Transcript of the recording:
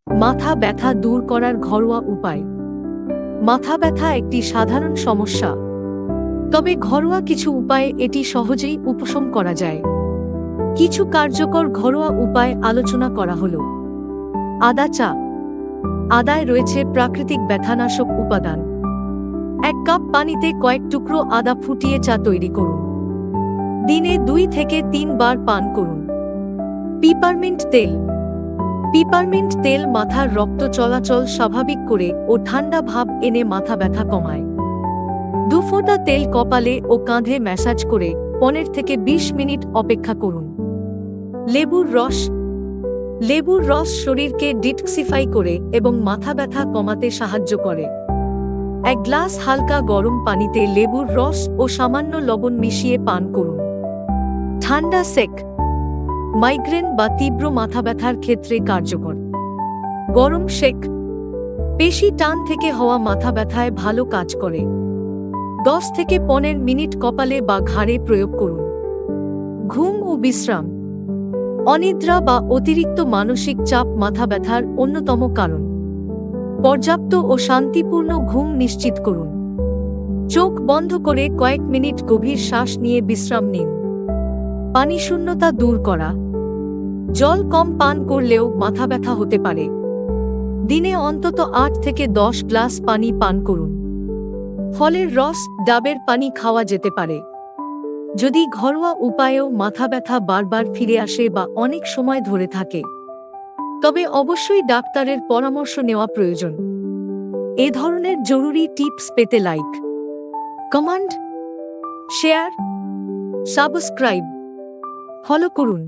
মাথা ব্যথা দূর করার ঘরোয়া উপায়। মাথা ব্যথা একটি সাধারণ সমস্যা, তবে ঘরোয়া কিছু উপায়ে এটি সহজেই উপশম করা যায়। কিছু কার্যকর ঘরোয়া উপায় আলোচনা করা হল। আদা চা। আদায় রয়েছে প্রাকৃতিক ব্যথানাশক উপাদান। 1 কাপ পানিতে কয়েক টুকরো আদা ফুটিয়ে চা তৈরি করুন। দিনে 2 থেকে 3 বার পান করুন। পিপারমিন্ট তেল। পিপারমিন্ট তেল মাথার রক্ত চলাচল স্বাভাবিক করে ও ঠান্ডা ভাব এনে মাথা ব্যথা কমায়। 2 ফোঁটা তেল কপালে ও কাঁধে ম্যাসাজ করে 15 থেকে 20 মিনিট অপেক্ষা করুন। লেবুর রস। লেবুর রস শরীরকে ডিটক্সিফাই করে এবং মাথা ব্যথা কমাতে সাহায্য করে। 1 গ্লাস হালকা গরম পানিতে লেবুর রস ও সামান্য লবণ মিশিয়ে পান করুন। ঠান্ডা সেক। মাইগ্রেন বা তীব্র মাথা ব্যথার ক্ষেত্রে কার্যকর। গরম শেক পেশি টান থেকে হওয়া মাথা ব্যথায় ভালো কাজ করে। 10 থেকে 15 মিনিট কপালে বা ঘাড়ে প্রয়োগ করুন। ঘুম ও বিশ্রাম। অনিদ্রা বা অতিরিক্ত মানসিক চাপ মাথা ব্যথার অন্যতম কারণ। পর্যাপ্ত ও শান্তিপূর্ণ ঘুম নিশ্চিত করুন। চোখ বন্ধ করে কয়েক মিনিট গভীর শ্বাস নিয়ে বিশ্রাম নিন। পানিশূন্যতা দূর করা। জল কম পান করলেও মাথা ব্যথা হতে পারে। দিনে অন্তত 8 থেকে 10 গ্লাস পানি পান করুন। ফলের রস, ডাবের পানি খাওয়া যেতে পারে। যদি ঘরোয়া উপায়েও মাথা ব্যথা বারবার ফিরে আসে বা অনেক সময় ধরে থাকে, তবে অবশ্যই ডাক্তারের পরামর্শ নেওয়া প্রয়োজন। এ ধরনের জরুরি টিপস পেতে like, comment, share, subscribe, follow করুন।